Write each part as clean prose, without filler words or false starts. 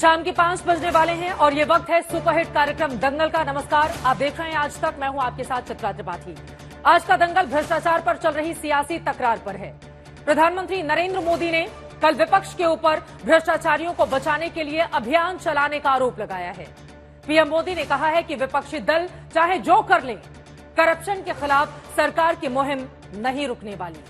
शाम के 5 बजने वाले हैं और ये वक्त है सुपरहिट कार्यक्रम दंगल का। नमस्कार, आप देख रहे हैं आज तक। मैं हूं आपके साथ चित्रा त्रिपाठी। आज का दंगल भ्रष्टाचार पर चल रही सियासी तकरार पर है। प्रधानमंत्री नरेंद्र मोदी ने कल विपक्ष के ऊपर भ्रष्टाचारियों को बचाने के लिए अभियान चलाने का आरोप लगाया है। पीएम मोदी ने कहा है कि विपक्षी दल चाहे जो कर ले, करप्शन के खिलाफ सरकार की मुहिम नहीं रुकने वाली।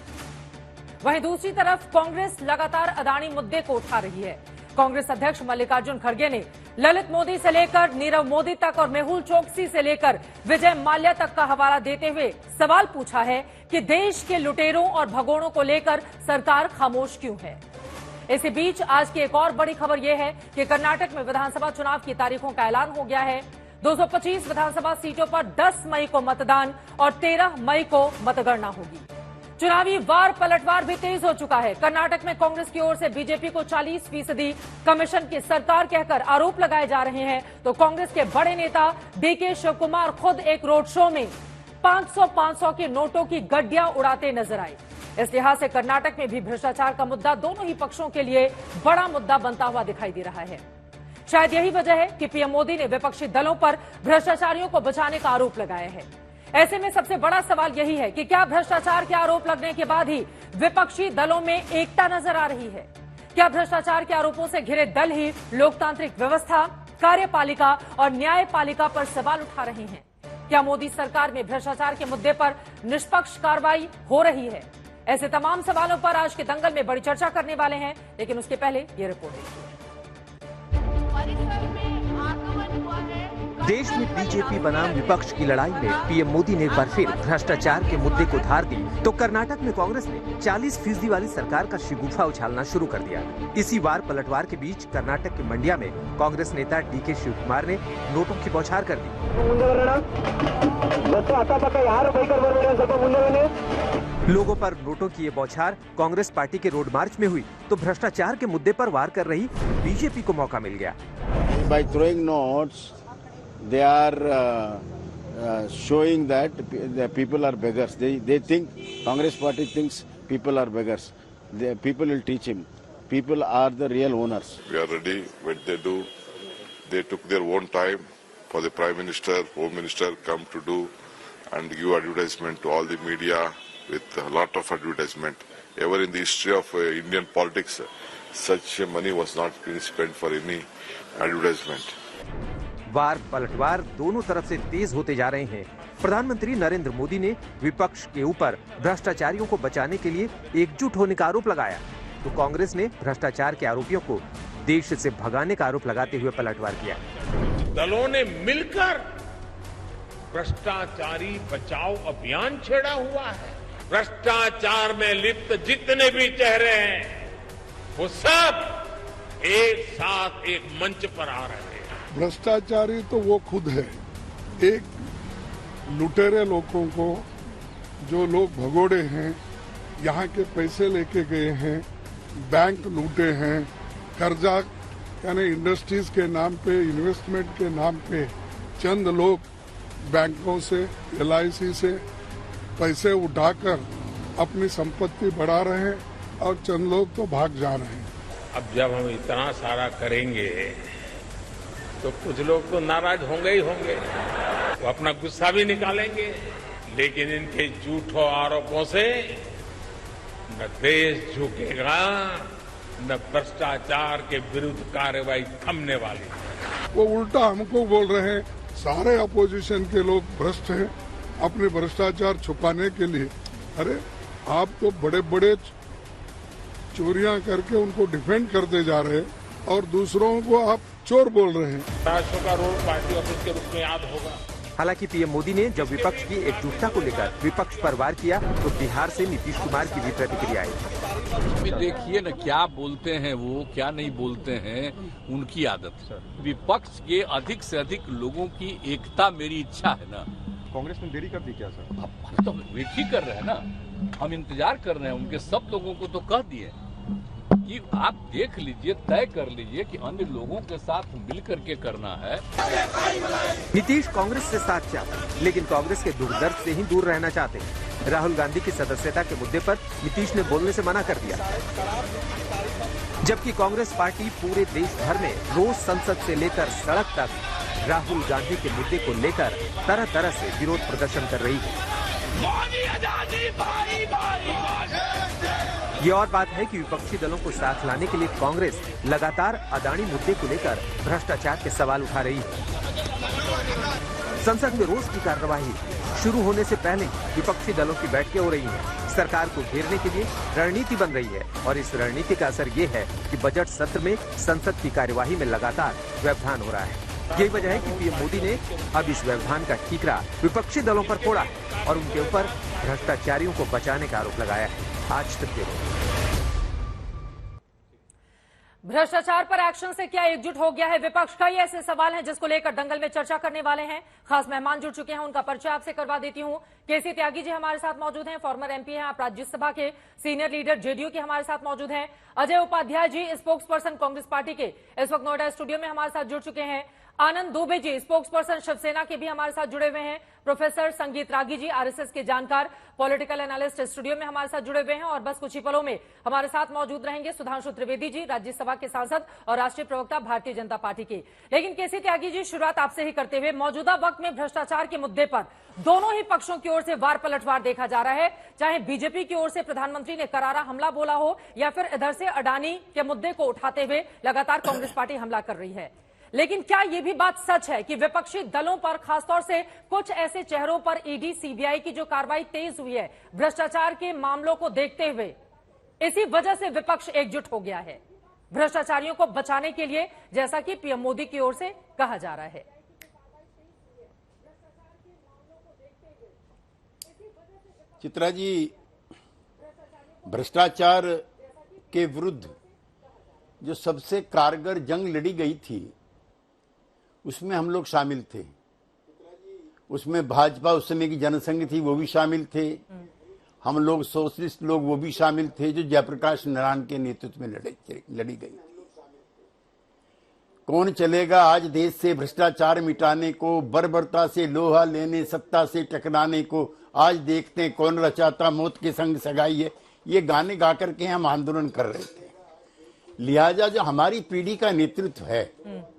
वहीं दूसरी तरफ कांग्रेस लगातार अदानी मुद्दे को उठा रही है। कांग्रेस अध्यक्ष मल्लिकार्जुन खड़गे ने ललित मोदी से लेकर नीरव मोदी तक और मेहुल चोकसी से लेकर विजय माल्या तक का हवाला देते हुए सवाल पूछा है कि देश के लुटेरों और भगोड़ों को लेकर सरकार खामोश क्यों है। इसी बीच आज की एक और बड़ी खबर यह है कि कर्नाटक में विधानसभा चुनाव की तारीखों का ऐलान हो गया है। 225 विधानसभा सीटों पर 10 मई को मतदान और 13 मई को मतगणना होगी। चुनावी वार पलटवार भी तेज हो चुका है। कर्नाटक में कांग्रेस की ओर से बीजेपी को 40% कमीशन की सरकार कहकर आरोप लगाए जा रहे हैं, तो कांग्रेस के बड़े नेता डीके शिव कुमार खुद एक रोड शो में 500 के नोटों की गड्डियां उड़ाते नजर आए। इस लिहाज से कर्नाटक में भी भ्रष्टाचार का मुद्दा दोनों ही पक्षों के लिए बड़ा मुद्दा बनता हुआ दिखाई दे रहा है। शायद यही वजह है कि पीएम मोदी ने विपक्षी दलों पर भ्रष्टाचारियों को बचाने का आरोप लगाया है। ऐसे में सबसे बड़ा सवाल यही है कि क्या भ्रष्टाचार के आरोप लगने के बाद ही विपक्षी दलों में एकता नजर आ रही है? क्या भ्रष्टाचार के आरोपों से घिरे दल ही लोकतांत्रिक व्यवस्था, कार्यपालिका और न्यायपालिका पर सवाल उठा रहे हैं? क्या मोदी सरकार में भ्रष्टाचार के मुद्दे पर निष्पक्ष कार्रवाई हो रही है? ऐसे तमाम सवालों पर आज के दंगल में बड़ी चर्चा करने वाले हैं, लेकिन उसके पहले ये रिपोर्ट देखिए। देश में बीजेपी बनाम विपक्ष की लड़ाई में पीएम मोदी ने एक बार फिर भ्रष्टाचार के मुद्दे को धार दी, तो कर्नाटक में कांग्रेस ने 40% वाली सरकार का शिगुफा उछालना शुरू कर दिया। इसी वार पलटवार के बीच कर्नाटक के मंडिया में कांग्रेस नेता डीके शिव कुमार ने नोटों की बौछार कर दी। लोगों पर नोटों की ये बौछार कांग्रेस पार्टी के रोड मार्च में हुई, तो भ्रष्टाचार के मुद्दे पर वार कर रही बीजेपी को मौका मिल गया। By throwing notes, they are showing that the people are beggars. They think, Congress party thinks people are beggars. The people will teach him. People are the real owners. We are ready. What they do, they took their own time for the Prime Minister, Home Minister come to do and give advertisement to all the media with a lot of advertisement. Ever in the history of Indian politics, such money was not being spent for any advertisement. वार पलटवार दोनों तरफ से तेज होते जा रहे हैं। प्रधानमंत्री नरेंद्र मोदी ने विपक्ष के ऊपर भ्रष्टाचारियों को बचाने के लिए एकजुट होने का आरोप लगाया, तो कांग्रेस ने भ्रष्टाचार के आरोपियों को देश से भगाने का आरोप लगाते हुए पलटवार किया। दलों ने मिलकर भ्रष्टाचारी बचाओ अभियान छेड़ा हुआ है। भ्रष्टाचार में लिप्त जितने भी चेहरे हैं, वो सब एक साथ एक मंच पर आ रहे हैं। भ्रष्टाचारी तो वो खुद है। एक लुटेरे लोगों को, जो लोग भगोड़े हैं, यहाँ के पैसे लेके गए हैं, बैंक लूटे हैं, कर्जा यानी इंडस्ट्रीज के नाम पे, इन्वेस्टमेंट के नाम पे चंद लोग बैंकों से, LIC से पैसे उठाकर अपनी संपत्ति बढ़ा रहे हैं और चंद लोग तो भाग जा रहे हैं। अब जब हम इतना सारा करेंगे तो कुछ लोग तो नाराज होंगे ही होंगे, वो अपना गुस्सा भी निकालेंगे, लेकिन इनके झूठों आरोपों से न देश झुकेगा, न भ्रष्टाचार के विरुद्ध कार्रवाई थमने वाली। वो उल्टा हमको बोल रहे हैं सारे अपोजिशन के लोग भ्रष्ट हैं अपने भ्रष्टाचार छुपाने के लिए। अरे आप तो बड़े बड़े चोरियां करके उनको डिफेंड करते जा रहे हैं और दूसरों को आप चोर बोल रहे हैं। राष्ट्र का रोड पार्टी ऑफिस के रूप में याद होगा। हालांकि पीएम मोदी ने जब विपक्ष की एकजुटता को लेकर विपक्ष पर वार किया, तो बिहार से नीतीश कुमार की भी प्रतिक्रिया आई। देखिए न, क्या बोलते हैं वो, क्या नहीं बोलते हैं, उनकी आदत। विपक्ष के अधिक से अधिक लोगों की एकता मेरी इच्छा है ना। कांग्रेस ने देरी कर दी क्या सर? अब तो वेट ही कर रहे हैं ना, हम इंतजार कर रहे हैं। उनके सब लोगों को तो कह दिए कि आप देख लीजिए, तय कर लीजिए कि अन्य लोगों के साथ मिलकर के करना है। नीतीश कांग्रेस से साथ चाहते, लेकिन कांग्रेस के दुर्दर्द से ही दूर रहना चाहते हैं। राहुल गांधी की सदस्यता के मुद्दे पर नीतीश ने बोलने से मना कर दिया, जबकि कांग्रेस पार्टी पूरे देश भर में रोज संसद से लेकर सड़क तक राहुल गांधी के मुद्दे को लेकर तरह तरह से विरोध प्रदर्शन कर रही है। ये और बात है कि विपक्षी दलों को साथ लाने के लिए कांग्रेस लगातार अदानी मुद्दे को लेकर भ्रष्टाचार के सवाल उठा रही है। संसद में रोज की कार्यवाही शुरू होने से पहले विपक्षी दलों की बैठकें हो रही हैं। सरकार को घेरने के लिए रणनीति बन रही है और इस रणनीति का असर ये है कि बजट सत्र में संसद की कार्यवाही में लगातार व्यवधान हो रहा है। यही वजह है कि पीएम मोदी ने अब इस व्यवधान का ठीकरा विपक्षी दलों पर फोड़ा और उनके ऊपर भ्रष्टाचारियों को बचाने का आरोप लगाया है। आज तक के भ्रष्टाचार पर एक्शन से क्या एकजुट हो गया है विपक्ष? कई ऐसे सवाल हैं जिसको लेकर दंगल में चर्चा करने वाले हैं। खास मेहमान जुड़ चुके हैं, उनका परिचय आपसे करवा देती हूं। केसी त्यागी जी हमारे साथ मौजूद हैं, फॉर्मर एमपी हैं, आप राज्यसभा के सीनियर लीडर जेडीयू के हमारे साथ मौजूद हैं। Ajay Upadhyay ji spokes person Congress party के इस वक्त नोएडा स्टूडियो में हमारे साथ जुड़ चुके हैं। आनंद दुबे जी स्पोक्स पर्सन शिवसेना के भी हमारे साथ जुड़े हुए हैं। प्रोफेसर संगीत रागी जी आरएसएस के जानकार, पॉलिटिकल एनालिस्ट स्टूडियो में हमारे साथ जुड़े हुए हैं और बस कुछ ही पलों में हमारे साथ मौजूद रहेंगे सुधांशु त्रिवेदी जी, राज्यसभा के सांसद और राष्ट्रीय प्रवक्ता भारतीय जनता पार्टी के। लेकिन केसी त्यागी जी, शुरुआत आपसे ही करते हुए, मौजूदा वक्त में भ्रष्टाचार के मुद्दे पर दोनों ही पक्षों की ओर से वार पलटवार देखा जा रहा है। चाहे बीजेपी की ओर से प्रधानमंत्री ने करारा हमला बोला हो या फिर इधर से अडानी के मुद्दे को उठाते हुए लगातार कांग्रेस पार्टी हमला कर रही है। लेकिन क्या यह भी बात सच है कि विपक्षी दलों पर, खासतौर से कुछ ऐसे चेहरों पर ईडी सीबीआई की जो कार्रवाई तेज हुई है भ्रष्टाचार के मामलों को देखते हुए, इसी वजह से विपक्ष एकजुट हो गया है भ्रष्टाचारियों को बचाने के लिए, जैसा कि पीएम मोदी की ओर से कहा जा रहा है? चित्रा जी, भ्रष्टाचार के विरुद्ध जो सबसे कारगर जंग लड़ी गई थी उसमें हम लोग शामिल थे। उसमें भाजपा उस समय की जनसंघ थी, वो भी शामिल थे। हम लोग सोशलिस्ट लोग वो भी शामिल थे, जो जयप्रकाश नारायण के नेतृत्व में लड़ी गई। कौन चलेगा आज देश से भ्रष्टाचार मिटाने को, बर्बरता से लोहा लेने, सत्ता से टकराने को? आज देखते हैं कौन रचाता मौत के संग सगाई है, ये गाने गा करके हम आंदोलन कर रहे थे। लिहाजा जो हमारी पीढ़ी का नेतृत्व है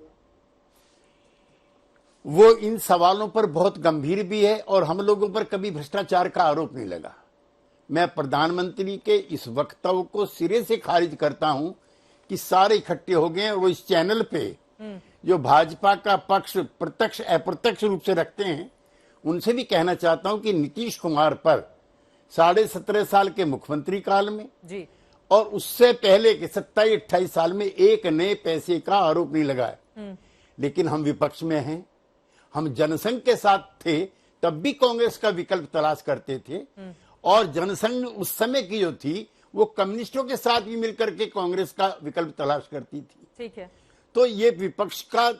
वो इन सवालों पर बहुत गंभीर भी है और हम लोगों पर कभी भ्रष्टाचार का आरोप नहीं लगा। मैं प्रधानमंत्री के इस वक्तव्य को सिरे से खारिज करता हूं कि सारे इकट्ठे हो गए और इस चैनल पे जो भाजपा का पक्ष प्रत्यक्ष अप्रत्यक्ष रूप से रखते हैं उनसे भी कहना चाहता हूं कि नीतीश कुमार पर 17.5 साल के मुख्यमंत्री काल में जी और उससे पहले के 27-28 साल में एक नए पैसे का आरोप नहीं लगा है। लेकिन हम विपक्ष में हैं, हम जनसंघ के साथ थे, तब भी कांग्रेस का विकल्प तलाश करते थे और जनसंघ उस समय की जो थी वो कम्युनिस्टों के साथ भी मिलकर के कांग्रेस का विकल्प तलाश करती थी। ठीक है, तो ये विपक्ष का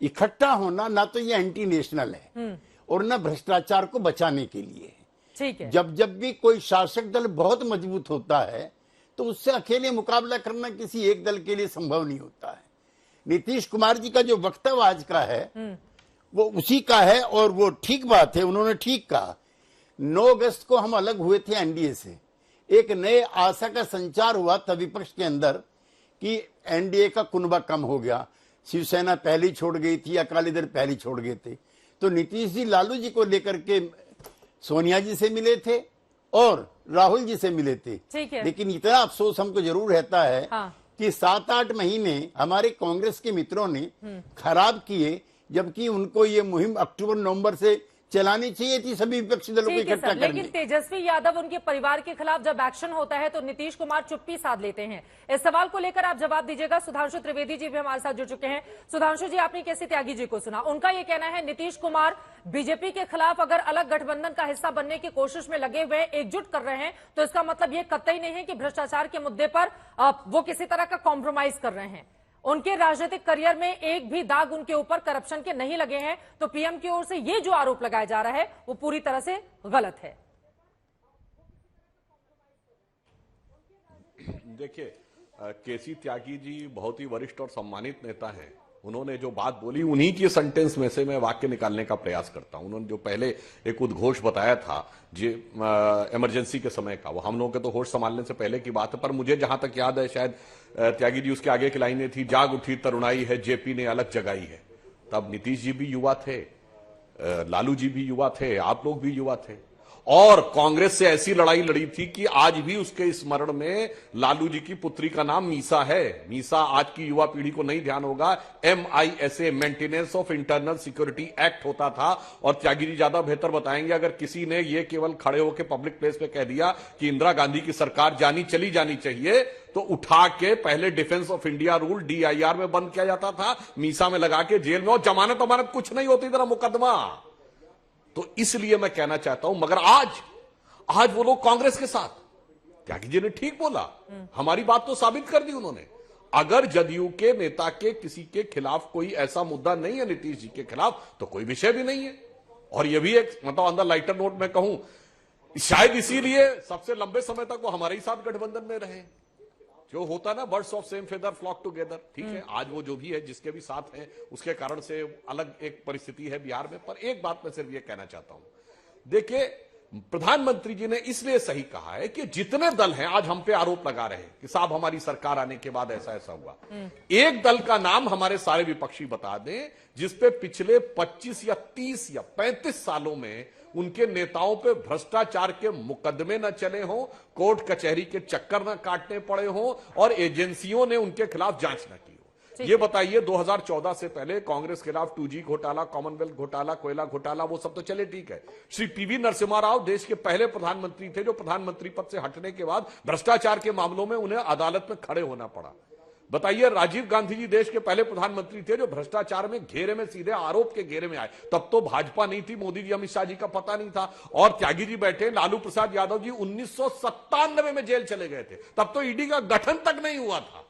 इकट्ठा होना ना तो ये एंटी नेशनल है और ना भ्रष्टाचार को बचाने के लिए है। ठीक है, जब जब भी कोई शासक दल बहुत मजबूत होता है तो उससे अकेले मुकाबला करना किसी एक दल के लिए संभव नहीं होता है। नीतीश कुमार जी का जो वक्तव्य आज का है वो उसी का है और वो ठीक बात है, उन्होंने ठीक कहा। 9 अगस्त को हम अलग हुए थे एनडीए से, एक नए आशा का संचार हुआ था विपक्ष के अंदर कि एनडीए का कुनबा कम हो गया। शिवसेना पहले छोड़ गई थी, अकाली दल पहले छोड़ गए थे। तो नीतीश जी लालू जी को लेकर के सोनिया जी से मिले थे और राहुल जी से मिले थे। लेकिन इतना अफसोस हमको जरूर रहता है कि 7-8 महीने हमारे कांग्रेस के मित्रों ने खराब किए, जबकि उनको ये मुहिम अक्टूबर-नवंबर से चलानी चाहिए थी सभी विपक्षी दलों को इकट्ठा करने। लेकिन तेजस्वी यादव, उनके परिवार के खिलाफ जब एक्शन होता है तो नीतीश कुमार चुप्पी साध लेते हैं। इस सवाल को लेकर आप जवाब दीजिएगा। सुधांशु त्रिवेदी जी भी हमारे साथ जुड़ चुके हैं। सुधांशु जी, आपने केसी त्यागी जी को सुना, उनका ये कहना है नीतीश कुमार बीजेपी के खिलाफ अगर अलग गठबंधन का हिस्सा बनने की कोशिश में लगे हुए, एकजुट कर रहे हैं, तो इसका मतलब ये कतई नहीं है कि भ्रष्टाचार के मुद्दे पर वो किसी तरह का कॉम्प्रोमाइज कर रहे हैं। उनके राजनीतिक करियर में एक भी दाग उनके ऊपर करप्शन के नहीं लगे हैं। तो पीएम की ओर से ये जो आरोप लगाया जा रहा है वो पूरी तरह से गलत है। देखिए, केसी त्यागी जी बहुत ही वरिष्ठ और सम्मानित नेता हैं उन्होंने जो बात बोली उन्हीं की सेंटेंस में से मैं वाक्य निकालने का प्रयास करता हूं। उन्होंने जो पहले एक उद्घोष बताया था जी इमरजेंसी के समय का, वो हम लोगों के तो होश संभालने से पहले की बात है, पर मुझे जहां तक याद है शायद त्यागी जी उसके आगे की लाइनें थी, जाग उठी तरुणाई है, जेपी ने अलग जगाई है। तब नीतीश जी भी युवा थे, लालू जी भी युवा थे, आप लोग भी युवा थे, और कांग्रेस से ऐसी लड़ाई लड़ी थी कि आज भी उसके स्मरण में लालू जी की पुत्री का नाम मीसा है। मीसा आज की युवा पीढ़ी को नहीं ध्यान होगा, MISA maintenance of internal security act होता था। और त्यागी जी ज्यादा बेहतर बताएंगे, अगर किसी ने ये केवल खड़े होकर पब्लिक प्लेस पे कह दिया कि इंदिरा गांधी की सरकार चली जानी चाहिए, तो उठा के पहले defence of India rule DIR में बंद किया जाता था, मीसा में लगा के जेल में, और जमानत कुछ नहीं होती, इतना मुकदमा। तो इसलिए मैं कहना चाहता हूं, मगर आज वो लोग कांग्रेस के साथ, त्यागी जी ने ठीक बोला, हमारी बात तो साबित कर दी उन्होंने। अगर जदयू के नेता के किसी के खिलाफ कोई ऐसा मुद्दा नहीं है नीतीश जी के खिलाफ, तो कोई विषय भी नहीं है। और यह भी एक मतलब अंदर लाइटर नोट में कहूं, शायद इसीलिए सबसे लंबे समय तक वो हमारे ही साथ गठबंधन में रहे। जो होता ना, birds of same feather flock together, ठीक है, आज वो जो भी है जिसके भी साथ है उसके कारण से अलग एक परिस्थिति है बिहार में। पर एक बात मैं सिर्फ ये कहना चाहता हूं, देखिए प्रधानमंत्री जी ने इसलिए सही कहा है कि जितने दल हैं आज हम पे आरोप लगा रहे हैं कि साहब हमारी सरकार आने के बाद ऐसा ऐसा हुआ, एक दल का नाम हमारे सारे विपक्षी बता दें जिसपे पिछले 25 या 30 या 35 सालों में उनके नेताओं पे भ्रष्टाचार के मुकदमे न चले हों, कोर्ट कचहरी के चक्कर न काटने पड़े हों, और एजेंसियों ने उनके खिलाफ जांच न की हो। ये बताइए 2014 से पहले कांग्रेस के खिलाफ 2G घोटाला, कॉमनवेल्थ घोटाला, कोयला घोटाला, वो सब तो चले, ठीक है। श्री PV नरसिम्हा राव देश के पहले प्रधानमंत्री थे जो प्रधानमंत्री पद से हटने के बाद भ्रष्टाचार के मामलों में उन्हें अदालत में खड़े होना पड़ा। बताइए राजीव गांधी जी देश के पहले प्रधानमंत्री थे जो भ्रष्टाचार में घेरे में, सीधे आरोप के घेरे में आए। तब तो भाजपा नहीं थी, मोदी जी अमित शाह जी का पता नहीं था। और त्यागी जी बैठे, लालू प्रसाद यादव जी 1997 में जेल चले गए थे, तब तो ईडी का गठन तक नहीं हुआ था।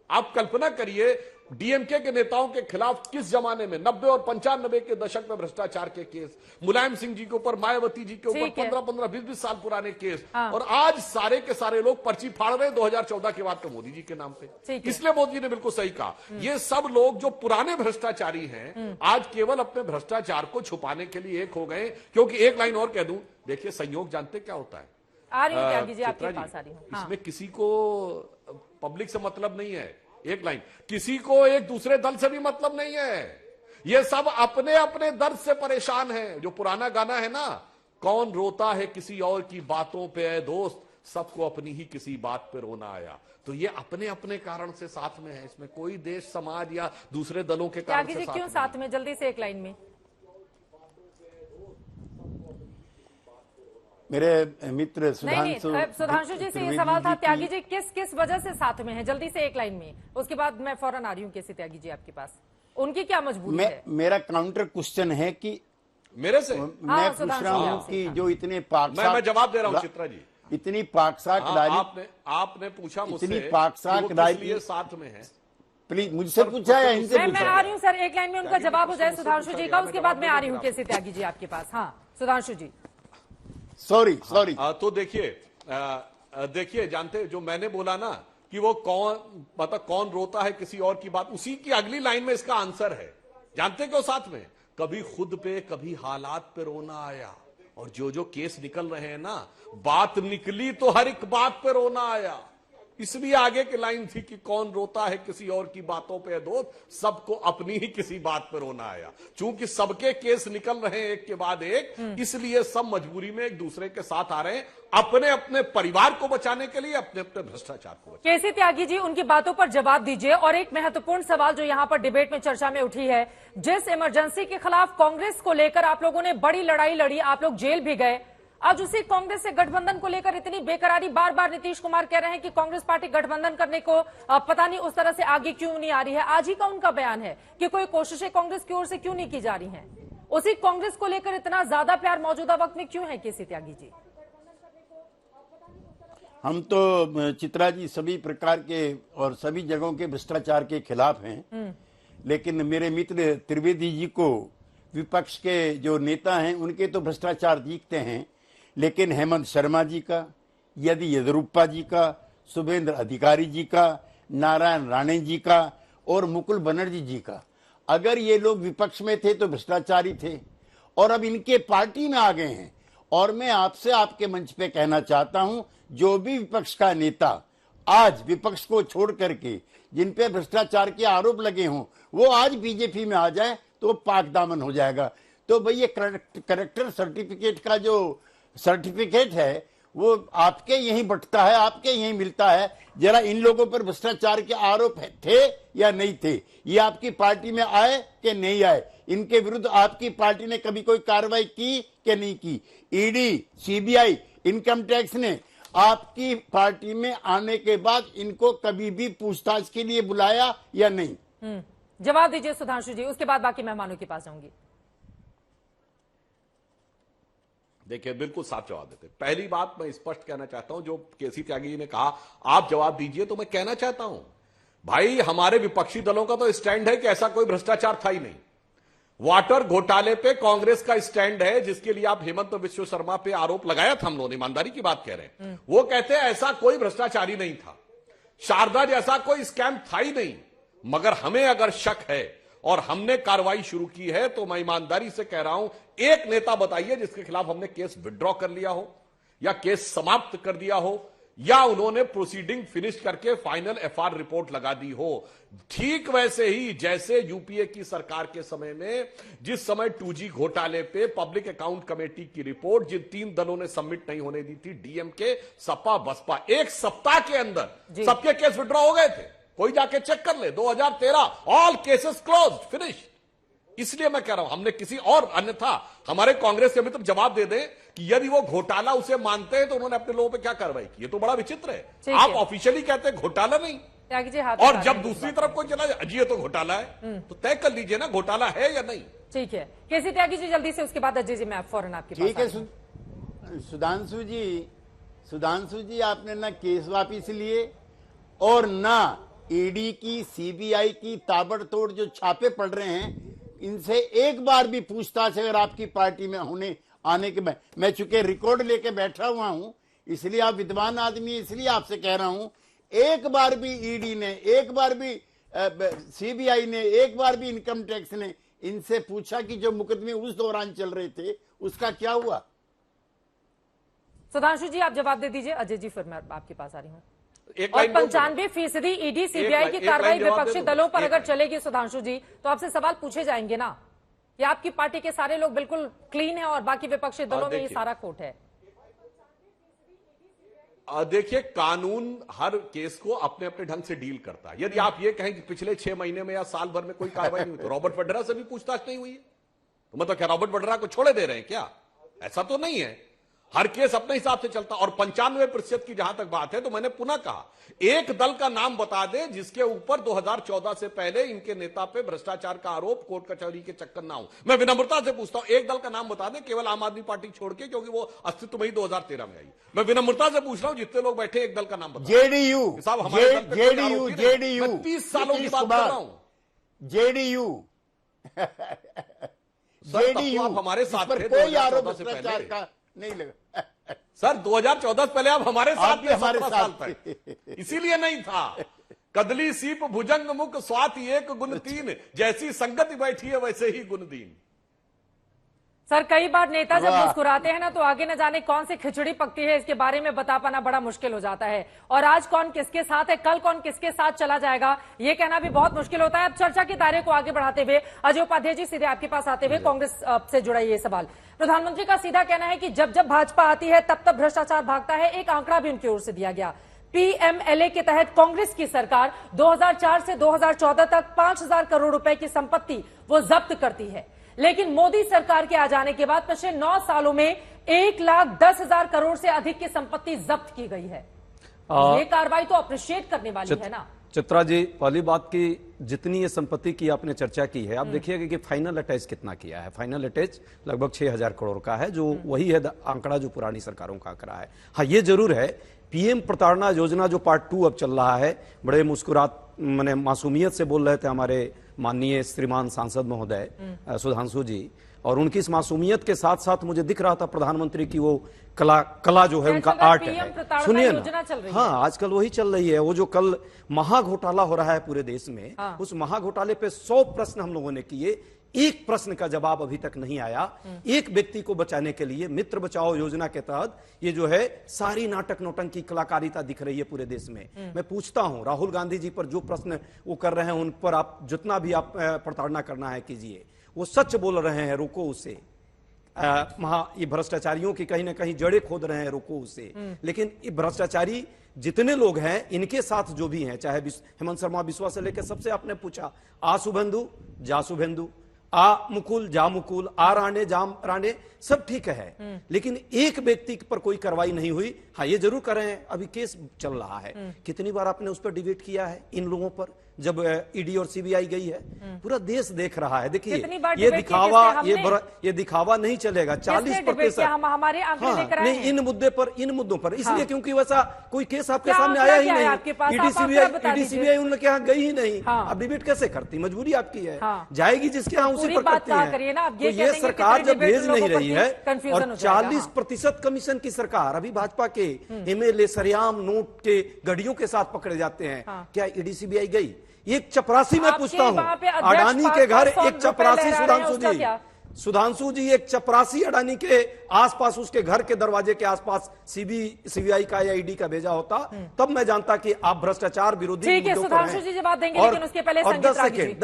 आप कल्पना करिए डीएमके के नेताओं के खिलाफ किस जमाने में 90 और 95 के दशक में भ्रष्टाचार के केस, मुलायम सिंह जी के ऊपर, मायावती जी के ऊपर 15-15, 20-20 साल पुराने केस, और आज सारे के सारे लोग पर्ची फाड़ रहे 2014 के बाद तो मोदी जी के नाम पे। इसलिए मोदी जी ने बिल्कुल सही कहा, ये सब लोग जो पुराने भ्रष्टाचारी हैं आज केवल अपने भ्रष्टाचार को छुपाने के लिए एक हो गए। क्योंकि एक लाइन और कह दूं, देखिए संयोग जानते क्या होता है, आ रही हूं त्यागी जी आपके पास आ रही हूं। इसमें किसी को पब्लिक से मतलब नहीं है, एक लाइन, किसी को एक दूसरे दल से भी मतलब नहीं है। ये सब अपने अपने दर्द से परेशान हैं। जो पुराना गाना है ना, कौन रोता है किसी और की बातों पे है दोस्त, सबको अपनी ही किसी बात पे रोना आया। तो ये अपने अपने कारण से साथ में है, इसमें कोई देश समाज या दूसरे दलों के कारण से क्यों साथ में, जल्दी से एक लाइन में। मेरे मित्र सुधांशु जी से ये सवाल था, त्यागी जी किस किस वजह से साथ में है, जल्दी से एक लाइन में, उसके बाद मैं फौरन आ रही हूँ केसी त्यागी जी आपके पास, उनकी क्या मजबूरी है? मेरा काउंटर क्वेश्चन है कि मेरे से मैं पूछ रहा हूँ कि जो इतने मैं जवाब दे रहा हूँ चित्रा जी, इतनी पाकसाक आपने पूछा मुझसे, इतनी पाकसाक राजनीति साथ में है, प्लीज मुझसे पूछा या इनसे पूछा? मैं आ रही हूँ सर, एक लाइन में उनका जवाब हो जाए सुधांशु जी का, उसके बाद मैं आ रही हूँ केसी त्यागी जी आपके पास। हाँ सुधांशु जी। सॉरी तो देखिए जानते, जो मैंने बोला ना कि वो कौन रोता है किसी और की बात, उसी की अगली लाइन में इसका आंसर है। जानते क्यों साथ में? कभी खुद पे कभी हालात पे रोना आया, और जो केस निकल रहे हैं ना, बात निकली तो हर एक बात पे रोना आया। इसलिए आगे की लाइन थी कि कौन रोता है किसी और की बातों पे दोस्त, सबको अपनी ही किसी बात पे रोना आया। चूंकि सबके केस निकल रहे हैं एक के बाद एक, इसलिए सब मजबूरी में एक दूसरे के साथ आ रहे हैं, अपने अपने परिवार को बचाने के लिए, अपने अपने भ्रष्टाचार को बचाने। केसी त्यागी जी उनकी बातों पर जवाब दीजिए। और एक महत्वपूर्ण सवाल जो यहाँ पर डिबेट में चर्चा में उठी है, जिस इमरजेंसी के खिलाफ कांग्रेस को लेकर आप लोगों ने बड़ी लड़ाई लड़ी, आप लोग जेल भी गए, आज उसी कांग्रेस से गठबंधन को लेकर इतनी बेकरारी, बार बार नीतीश कुमार कह रहे हैं कि कांग्रेस पार्टी गठबंधन करने को पता नहीं उस तरह से आगे क्यों नहीं आ रही है। आज ही का उनका बयान है कि कोई कोशिशें कांग्रेस की ओर से क्यों नहीं की जा रही हैं। उसी कांग्रेस को लेकर इतना ज्यादा प्यार मौजूदा वक्त में क्यों है केसी त्यागी जी? हम तो चित्रा जी सभी प्रकार के और सभी जगहों के भ्रष्टाचार के खिलाफ हैं, लेकिन मेरे मित्र त्रिवेदी जी को विपक्ष के जो नेता हैं उनके तो भ्रष्टाचार दिखते हैं, लेकिन हेमंत शर्मा जी का, यदि येदियुरप्पा जी का, शुभेंद्र अधिकारी जी का, नारायण राणे जी का और मुकुल बनर्जी जी का, अगर ये लोग विपक्ष में थे तो भ्रष्टाचारी थे, और अब इनके पार्टी में आ गए हैं। और मैं आपसे आपके मंच पे कहना चाहता हूं, जो भी विपक्ष का नेता आज विपक्ष को छोड़ करके जिन पे भ्रष्टाचार के आरोप लगे हों, वो आज बीजेपी में आ जाए तो पाक दामन हो जाएगा। तो भाई ये करेक्टर सर्टिफिकेट का जो सर्टिफिकेट है वो आपके यहीं बंटता है, आपके यहीं मिलता है। जरा इन लोगों पर भ्रष्टाचार के आरोप थे या नहीं थे, ये आपकी पार्टी में आए कि नहीं आए, इनके विरुद्ध आपकी पार्टी ने कभी कोई कार्रवाई की कि नहीं की? ईडी, सीबीआई, इनकम टैक्स ने आपकी पार्टी में आने के बाद इनको कभी भी पूछताछ के लिए बुलाया या नहीं? जवाब दीजिए सुधांशु जी, उसके बाद बाकी मेहमानों के पास जाऊंगी। देखिए, बिल्कुल साफ जवाब देते। पहली बात मैं स्पष्ट कहना चाहता हूं, जो केसी त्यागी जी ने कहा आप जवाब दीजिए, तो मैं कहना चाहता हूं भाई हमारे विपक्षी दलों का तो स्टैंड है कि ऐसा कोई भ्रष्टाचार था ही नहीं। वाटर घोटाले पे कांग्रेस का स्टैंड है, जिसके लिए आप हेमंत बिश्व शर्मा पे आरोप लगाया था हम लोगों ने, ईमानदारी की बात कह रहे हैं। वो कहते हैं ऐसा कोई भ्रष्टाचारी नहीं था, शारदा जैसा कोई स्कैम था ही नहीं। मगर हमें अगर शक है और हमने कार्रवाई शुरू की है, तो मैं ईमानदारी से कह रहा हूं, एक नेता बताइए जिसके खिलाफ हमने केस विड्रॉ कर लिया हो, या केस समाप्त कर दिया हो, या उन्होंने प्रोसीडिंग फिनिश करके फाइनल एफआर रिपोर्ट लगा दी हो। ठीक वैसे ही जैसे यूपीए की सरकार के समय में, जिस समय 2G घोटाले पे पब्लिक अकाउंट कमेटी की रिपोर्ट जिन 3 दलों ने सबमिट नहीं होने दी थी, डीएमके, सपा, बसपा, एक सप्ताह के अंदर सबके केस विड्रॉ हो गए थे। कोई जाके चेक कर ले, 2013 ऑल केसेस क्लोज, फिनिश। इसलिए मैं कह रहा हूं हमने किसी और, अन्यथा हमारे कांग्रेस के मित्र जवाब दे दें कि यदि वो घोटाला उसे मानते हैं तो उन्होंने अपने लोगों पे क्या कार्रवाई की। ये तो बड़ा विचित्र है। आप ऑफिशियली कहते हैं घोटाला नहीं, और जब दूसरी तरफ कोई चला जाए जी ये तो घोटाला है, तो तय कर लीजिए ना घोटाला है या नहीं। ठीक है, केसी त्यागी जी जल्दी से, उसके बाद अजय जी मैं फौरन आपके पास। ठीक है सुधांशु जी, आपने ना केस वापिस लिए और ना ईडी की, सीबीआई की ताबड़तोड़ जो छापे पड़ रहे हैं, इनसे एक बार भी पूछताछ अगर आपकी पार्टी में होने आने के मैं चूंकि रिकॉर्ड लेके बैठा हुआ हूं, इसलिए आप विद्वान आदमी, इसलिए आपसे कह रहा हूं, एक बार भी ईडी ने, एक बार भी सीबीआई ने, एक बार भी इनकम टैक्स ने इनसे पूछा कि जो मुकदमे उस दौरान चल रहे थे उसका क्या हुआ? सुधांशु जी आप जवाब दे दीजिए, अजय जी फिर मैं आपके पास आ रही हूँ। और 95% ईडी सीबीआई की कार्रवाई विपक्षी दलों पर अगर चलेगी सुधांशु जी, तो आपसे सवाल पूछे जाएंगे ना कि आपकी पार्टी के सारे लोग बिल्कुल क्लीन है और बाकी विपक्षी दलों में ये सारा खोट है। देखिए, कानून हर केस को अपने अपने ढंग से डील करता है। यदि आप ये कहें कि पिछले 6 महीने में या साल भर में कोई कार्रवाई नहीं हुई, तो रॉबर्ट वड्रा से भी पूछताछ नहीं हुई है, तो मतलब क्या रॉबर्ट वड्रा को छोड़े दे रहे हैं क्या? ऐसा तो नहीं है। हर केस अपने हिसाब से चलता। और 95% की जहां तक बात है, तो मैंने पुनः कहा, एक दल का नाम बता दे जिसके ऊपर 2014 से पहले इनके नेता पे भ्रष्टाचार का आरोप कोर्ट कचहरी के चक्कर ना हो। मैं विनम्रता से पूछता हूं, एक दल का नाम बता दे, केवल आम आदमी पार्टी छोड़ के, क्योंकि वो अस्तित्व में ही 2013 में आई। मैं विनम्रता से पूछ रहा हूं, जितने लोग बैठे एक दल का नाम बता। जेडीयू साहब, हमारे जेडीयू 30 सालों की बात कर रहा हूं। जेडीयू आप हमारे साथ थे, कोई आरोप भ्रष्टाचार का नहीं लगा। सर 2014 पहले आप हमारे साथ थे, 17 साल तक, इसीलिए नहीं था। कदली सीप भुजंग मुख स्वाति एक गुण 3, जैसी संगति बैठी है वैसे ही गुण दीन। सर कई बार नेता जब मुस्कुराते हैं ना, तो आगे न जाने कौन सी खिचड़ी पकती है, इसके बारे में बता पाना बड़ा मुश्किल हो जाता है। और आज कौन किसके साथ है, कल कौन किसके साथ चला जाएगा, ये कहना भी बहुत मुश्किल होता है। अब चर्चा के दायरे को आगे बढ़ाते हुए अजय उपाध्याय जी, सीधे आपके पास आते हुए, कांग्रेस से जुड़ा ये सवाल। प्रधानमंत्री का सीधा कहना है कि जब जब भाजपा आती है तब तब भ्रष्टाचार भागता है। एक आंकड़ा भी उनकी ओर से दिया गया, पीएमएलए के तहत कांग्रेस की सरकार 2004 से 2014 तक 5000 करोड़ रुपए की संपत्ति वो जब्त करती है। लेकिन मोदी सरकार के आ जाने के बाद पिछले 9 सालों में 1,10,000 करोड़ से अधिक की संपत्ति जब्त की गई है। ये कार्रवाई तो अप्रिशिएट करने वाली है ना। चित्रा जी, पहली बात की जितनी ये संपत्ति की आपने चर्चा की है, आप देखिएगा कि फाइनल अटैच कितना किया है। फाइनल अटैच लगभग 6000 करोड़ का है, जो वही है आंकड़ा जो पुरानी सरकारों का आंकड़ा है। हाँ, ये जरूर है, पीएम प्रताड़ना योजना जो पार्ट 2 अब चल रहा है, बड़े मुस्कुरात मासूमियत से बोल रहे थे हमारे माननीय श्रीमान सांसद महोदय सुधांशु जी, और उनकी इस मासूमियत के साथ साथ मुझे दिख रहा था प्रधानमंत्री की वो कला जो है, उनका आर्ट है। सुनिए ना, हाँ, आजकल वही चल रही है। वो जो कल महाघोटाला हो रहा है पूरे देश में, उस महाघोटाले पे 100 प्रश्न हम लोगों ने किए, एक प्रश्न का जवाब अभी तक नहीं आया। एक व्यक्ति को बचाने के लिए मित्र बचाओ योजना के तहत ये जो है सारी नाटक नौटंकी कलाकारिता दिख रही है पूरे देश में। मैं पूछता हूं, राहुल गांधी जी पर जो प्रश्न वो कर रहे हैं, उन पर आप जितना भी आप प्रताड़ना करना है कीजिए। वो सच बोल रहे हैं, रोको उसे। ये भ्रष्टाचारियों की कहीं ना कहीं जड़ें खोद रहे हैं, रोको उसे। लेकिन ये भ्रष्टाचारी जितने लोग हैं, इनके साथ जो भी हैं, चाहे हेमंत शर्मा बिस्वा से लेकर सबसे आपने पूछा, आ शुभेंदु जा शुभेंदु, आ मुकुल जा मुकुल, आ राणे जा राणे, सब ठीक है। लेकिन एक व्यक्ति पर कोई कार्रवाई नहीं हुई। हाँ, ये जरूर कर रहे हैं, अभी केस चल रहा है। कितनी बार आपने उस पर डिबेट किया है इन लोगों पर, जब ईडी और सीबीआई गई है? पूरा देश देख रहा है। देखिए, ये दिखावा नहीं चलेगा। 40% हमारे आंकड़े लेकर आए नहीं इन मुद्दों पर इसलिए क्योंकि वैसा कोई केस आपके सामने आया ही नहीं। ईडी सीबीआई उनके यहाँ गई ही नहीं। आप डिबेट कैसे करती? मजबूरी आपकी है, जाएगी जिसके यहाँ उसी पर करती है। तो ये सरकार जब भेज नहीं रही है, और 40% कमीशन की सरकार, अभी भाजपा के एमएलए सरेआम नोट के गड़ियों के साथ पकड़े जाते हैं। क्या ईडी सीबीआई गई? एक चपरासी में पूछता हूं, अडानी के घर एक चपरासी, सुधांशु जी एक चपरासी अडानी के आसपास, उसके घर के दरवाजे के आसपास सीबीआई का या ईडी का भेजा होता, तब मैं जानता कि आप भ्रष्टाचार विरोधी। ठीक है, सुधांशु जी जवाब देंगे, लेकिन उसके पहले 10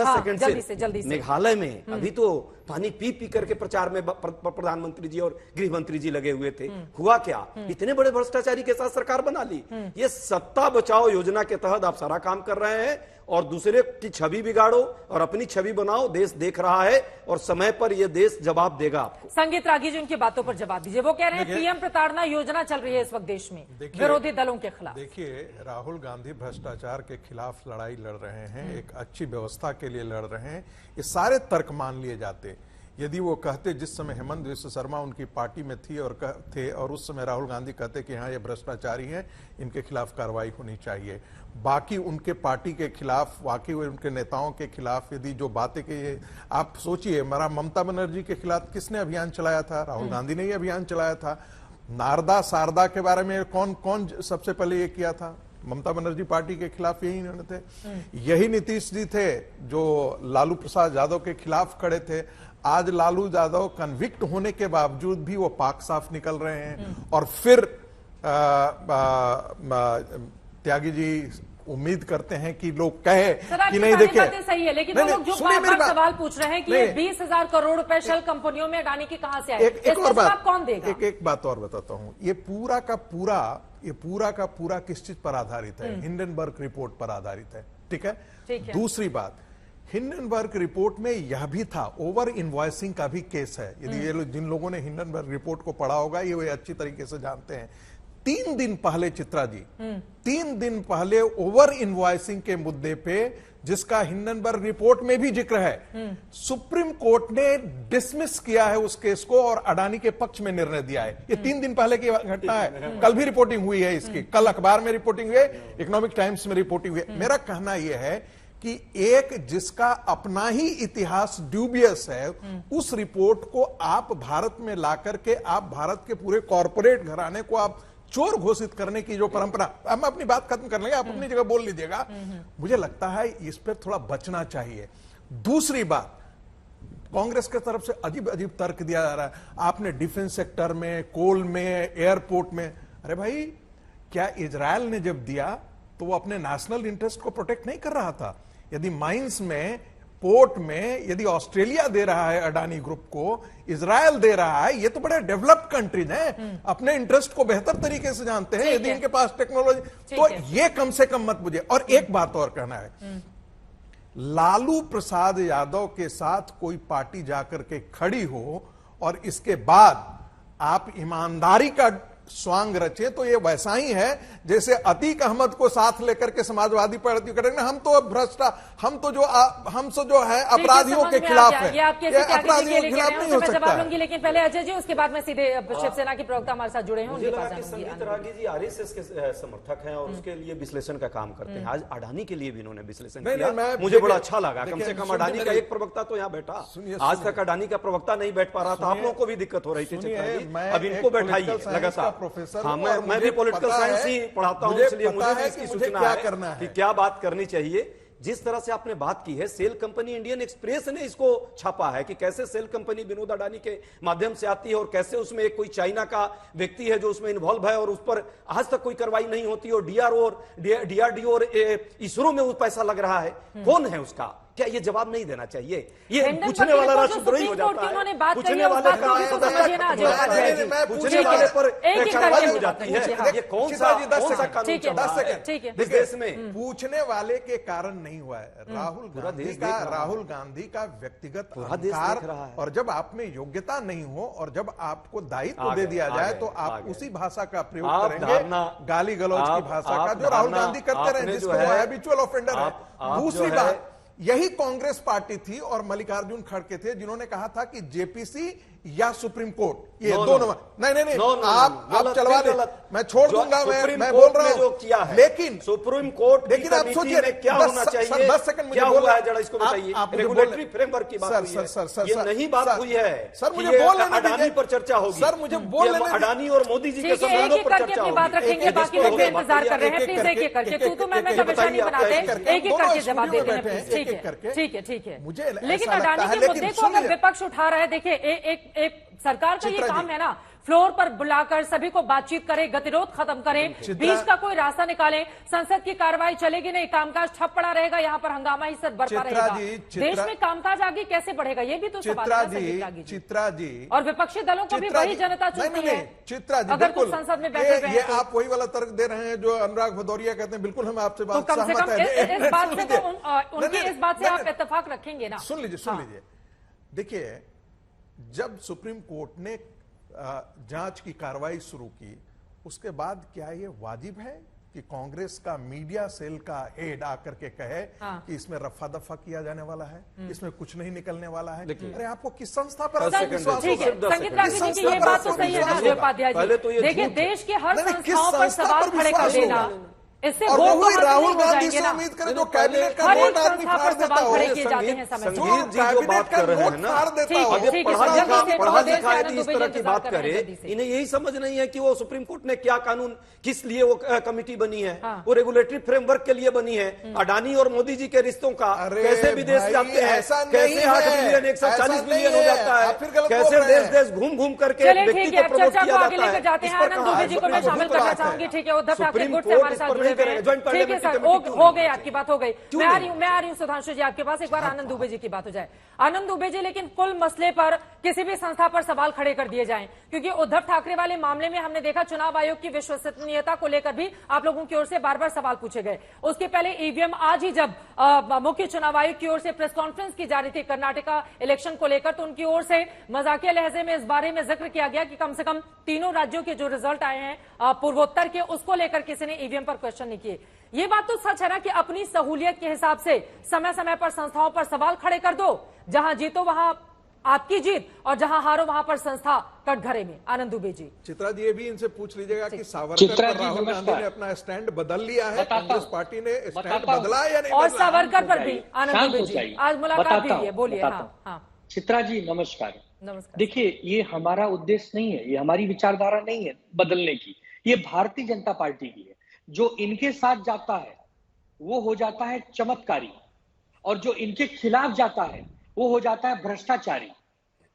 सेकंड से मेघालय में अभी तो पानी पी करके प्रचार में प्रधानमंत्री जी और गृह मंत्री जी लगे हुए थे। हुआ क्या? इतने बड़े भ्रष्टाचारी के साथ सरकार बना ली। ये सत्ता बचाओ योजना के तहत आप सारा काम कर रहे हैं, और दूसरे की छवि बिगाड़ो और अपनी छवि बनाओ। देश देख रहा है और समय पर यह देश जवाब देगा आपको। संगीत रागी जी, उनकी बातों पर जवाब दीजिए। वो कह रहे हैं पीएम प्रताड़ना योजना चल रही है इस वक्त देश में विरोधी दलों के खिलाफ। देखिए, राहुल गांधी भ्रष्टाचार के खिलाफ लड़ाई लड़ रहे हैं, एक अच्छी व्यवस्था के लिए लड़ रहे हैं। ये सारे तर्क मान लिए जाते। यदि वो कहते, जिस समय हेमंत बिस्वा शर्मा उनकी पार्टी में थी और उस समय राहुल गांधी कहते कि हाँ ये भ्रष्टाचारी हैं, इनके खिलाफ कार्रवाई होनी चाहिए। बाकी उनके पार्टी के खिलाफ, बाकी उनके नेताओं के खिलाफ यदि जो बातें की, आप सोचिए, ममता बनर्जी के खिलाफ किसने अभियान चलाया था? राहुल गांधी ने ही अभियान चलाया था। नारदा शारदा के बारे में कौन सबसे पहले ये किया था? ममता बनर्जी पार्टी के खिलाफ यही इन्होंने थे। यही नीतीश जी थे जो लालू प्रसाद यादव के खिलाफ खड़े थे। आज लालू यादव कन्विक्ट होने के बावजूद भी वो पाक साफ निकल रहे हैं। और फिर त्यागी जी उम्मीद करते हैं कि लोग कहे कि नहीं, देखिए सही है, लेकिन लोग जो बार सवाल पूछ रहे हैं कि 20,000 करोड़ रुपए शेल कंपनियों में अडानी के कहां से आए, एक और बात कौन देगा? एक बात और बताता हूं। ये पूरा का पूरा किस चीज पर आधारित है? हिंडनबर्ग रिपोर्ट पर आधारित है। ठीक है। दूसरी बात, हिंडनबर्ग रिपोर्ट में यह भी था, ओवर इनवॉइसिंग का भी केस है। यदि ये जिन लोगों ने हिंडनबर्ग रिपोर्ट को पढ़ा होगा, ये वे अच्छी तरीके से जानते हैं। 3 दिन पहले चित्रा जी, 3 दिन पहले ओवर इनवॉइसिंग के मुद्दे पे, जिसका हिंडनबर्ग रिपोर्ट में भी जिक्र है, सुप्रीम कोर्ट ने डिसमिस किया है उस केस को और अडानी के पक्ष में निर्णय दिया है। ये 3 दिन पहले की घटना है। कल भी रिपोर्टिंग हुई है इसकी, कल अखबार में रिपोर्टिंग हुई है, इकोनॉमिक टाइम्स में रिपोर्टिंग हुई है। मेरा कहना यह है कि एक जिसका अपना ही इतिहास ड्यूबियस है, उस रिपोर्ट को आप भारत में लाकर के आप भारत के पूरे कॉर्पोरेट घराने को आप चोर घोषित करने की जो परंपरा, हम अपनी बात खत्म कर लेंगे, आप अपनी जगह बोल लीजिएगा। मुझे लगता है इस पर थोड़ा बचना चाहिए। दूसरी बात, कांग्रेस की तरफ से अजीब अजीब तर्क दिया जा रहा है, आपने डिफेंस सेक्टर में, कोल में, एयरपोर्ट में। अरे भाई, क्या इजरायल ने जब दिया तो वो अपने नेशनल इंटरेस्ट को प्रोटेक्ट नहीं कर रहा था? यदि माइंस में, पोर्ट में यदि ऑस्ट्रेलिया दे रहा है अडानी ग्रुप को, इजरायल दे रहा है, ये तो बड़े डेवलप्ड कंट्रीज हैं, अपने इंटरेस्ट को बेहतर तरीके से जानते हैं। यदि इनके पास टेक्नोलॉजी, तो ये कम से कम मत बुझे। और एक बात और कहना है, लालू प्रसाद यादव के साथ कोई पार्टी जाकर के खड़ी हो और इसके बाद आप ईमानदारी का स्वांग रचे तो ये वैसा ही है जैसे अतीक अहमद को साथ लेकर के समाजवादी पार्टी करेंगे। हम तो भ्रष्टा, हम तो जो है अपराधियों के खिलाफ है, ये अपराधियों के खिलाफ नहीं हो सकता है। लेकिन पहले अजय जी, उसके बाद में सीधे शिवसेना के प्रवक्ता हमारे साथ जुड़े हैं, उनके पास जाऊंगी। संगीत रागी जी आरएसएस के समर्थक हैं और उसके लिए विश्लेषण का काम करते हैं। आज अडानी के लिए भी इन्होंने विश्लेषण किया, मुझे बड़ा अच्छा लगा। कम से कम अडानी का एक प्रवक्ता तो यहाँ बैठा, आज तक अडानी का प्रवक्ता नहीं बैठ पा रहा था, आप लोगों को भी दिक्कत हो रही थी। अब इनको बैठाइए लगातार। हाँ, मैं भी पॉलिटिकल साइंस ही पढ़ाता हूँ, इसलिए मुझे भी इसकी सूचना है कि क्या बात करनी चाहिए। जिस तरह से आपने बात की है, सेल कंपनी इंडियन एक्सप्रेस ने इसको छापा है कि कैसे सेल कंपनी विनोद अडानी के माध्यम से आती है और कैसे उसमें एक कोई चाइना का व्यक्ति है जो उसमें इन्वॉल्व है और उस पर आज तक कोई कार्रवाई नहीं होती और डीआरओ और डीआरडीओ और इसरो में वो पैसा लग रहा है। कौन है उसका? क्या ये जवाब नहीं देना चाहिए? ये पूछने वाला राष्ट्रद्रोही हो जाता है, पूछने वाले पूछने वाले पर कार्रवाई हो जाती है। ये कौन सा कानून चल रहा है इस देश में? पूछने वाले के कारण नहीं हुआ है, राहुल गांधी का व्यक्तिगत अहंकार। और जब आप में योग्यता नहीं हो और जब आपको दायित्व दे दिया जाए तो आप उसी भाषा का प्रयोग करेंगे, गाली गलौज की भाषा का, जो राहुल गांधी करते रहे, जिसको हैबिचुअल ऑफेंडर है। दूसरी बात, यही कांग्रेस पार्टी थी और मल्लिकार्जुन खड़गे थे जिन्होंने कहा था कि जेपीसी या सुप्रीम कोर्ट, ये दोनों नहीं आप चलवा दे, मैं छोड़ दूंगा, मैं बोल रहा हूँ। लेकिन सुप्रीम कोर्ट, लेकिन आप सोचिए क्या होना चाहिए, 10 सेकंड क्या हुआ है जरा इसको बताइए। रेगुलेटरी फ्रेमवर्क की बात हुई है, ये नहीं बात हुई है सर, मुझे बोल लेने दीजिए। अडानी पर चर्चा होगी सर, मुझे बोल लेने, अडानी और मोदी जी के संबंधों पर चर्चा होगी। बात रखेंगे, बाकी लोग इंतजार कर रहे हैं, प्लीज एक एक करके, तू तो मैं परेशानी नहीं बनाते, एक एक करके जवाब देते हैं प्लीज। ठीक है। लेकिन अडानी के मुद्दे को अगर विपक्ष उठा रहा है, देखिए एक सरकार का ये काम है ना, फ्लोर पर बुलाकर सभी को बातचीत करे, गतिरोध खत्म करे, बीच का कोई रास्ता निकाले। संसद की कार्रवाई चलेगी नहीं, कामकाज ठप पड़ा रहेगा, यहाँ पर हंगामा ही सर बढ़ता रहेगा। देश में कामकाज आगे कैसे बढ़ेगा, ये भी तो सवाल है। चित्रा जी, और विपक्षी दलों को भी वही जनता चुनती है। चित्रा जी, अगर कुछ संसद में बैठे हुए ये आप वही वाला तर्क दे रहे हैं जो अनुराग भदौरिया कहते हैं। बिल्कुल हम आपसे बात कम से कम इस बात से उनकी इस बात से आप इत्तेफाक रखेंगे ना। सुन लीजिए, देखिए, जब सुप्रीम कोर्ट ने जांच की कार्रवाई शुरू की, उसके बाद क्या ये वाजिब है कि कांग्रेस का मीडिया सेल का हेड आकर के कहे कि इसमें रफा दफा किया जाने वाला है, इसमें कुछ नहीं निकलने वाला है? अरे आपको किस संस्था पर विश्वास है? संगीत रागी जी की ये बात तो सही है ना उपाध्याय जी। देखिए, देश के हर संस्थाओं पर सवाल खड़े कर देना, इससे राहुल गांधी से उम्मीद करें जो कैबिनेट का वोट आदमी फाड़ देता हो। संगीत जी जो बात कर रहे हैं ना, पढ़ा लिखा यदि इस तरह की बात करे, इन्हें यही समझ नहीं है कि वो सुप्रीम कोर्ट ने क्या कानून, किस लिए वो कमेटी बनी है, वो रेगुलेटरी फ्रेमवर्क के लिए बनी है। अडानी और मोदी जी के रिश्तों का कैसे विदेश जाते हैं, कैसे 8 बिलियन 140 बिलियन हो जाता है, कैसे देश घूम घूम करके व्यक्ति को प्रमोट किया जाता है। आनंद दुबे जी को मैं शामिल करना चाहूंगी। ठीक है, उद्धव ठाकरे गुट से हमारे साथ, ठीक है सर, हो गई आपकी बात, हो गई। मैं आ रही हूँ सुधांशु जी आपके पास, एक बार आनंद दुबे जी की बात हो जाए। आनंद दुबे जी, लेकिन कुल मसले पर किसी भी संस्था पर सवाल खड़े कर दिए जाएं, क्योंकि उद्धव ठाकरे वाले मामले में हमने देखा चुनाव आयोग की विश्वसनीयता को लेकर भी आप लोगों की ओर से बार बार सवाल पूछे गए। उसके पहले ईवीएम, आज ही जब मुख्य चुनाव आयोग की ओर से प्रेस कॉन्फ्रेंस की जा रही थी कर्नाटका इलेक्शन को लेकर, तो उनकी ओर से मजाकिया लहजे में इस बारे में जिक्र किया गया कि कम से कम तीनों राज्यों के जो रिजल्ट आए हैं पूर्वोत्तर के, उसको लेकर किसी ने ईवीएम पर क्वेश्चन नहीं किए। ये बात तो सच है ना कि अपनी सहूलियत के हिसाब से समय समय पर संस्थाओं पर सवाल खड़े कर दो, जहां जीतो वहां आपकी जीत और जहां हारो वहां पर संस्था कटघरे में। आनंद दुबे जी, चित्रा जी, ये भी इनसे पूछ लीजिएगा कि सावरकर पर राहुल गांधी ने अपना स्टैंड बदल लिया है, कांग्रेस पार्टी ने स्टैंड बदला या नहीं? और सावरकर पर भी आनंद दुबे जी आज मुलाकात भी है, बोलिए। हाँ, चित्रा जी नमस्कार। देखिए, ये हमारा उद्देश्य नहीं है, ये हमारी विचारधारा नहीं है बदलने की, ये भारतीय जनता पार्टी की है। जो इनके साथ जाता है वो हो जाता है चमत्कारी, और जो इनके खिलाफ जाता है वो हो जाता है भ्रष्टाचारी।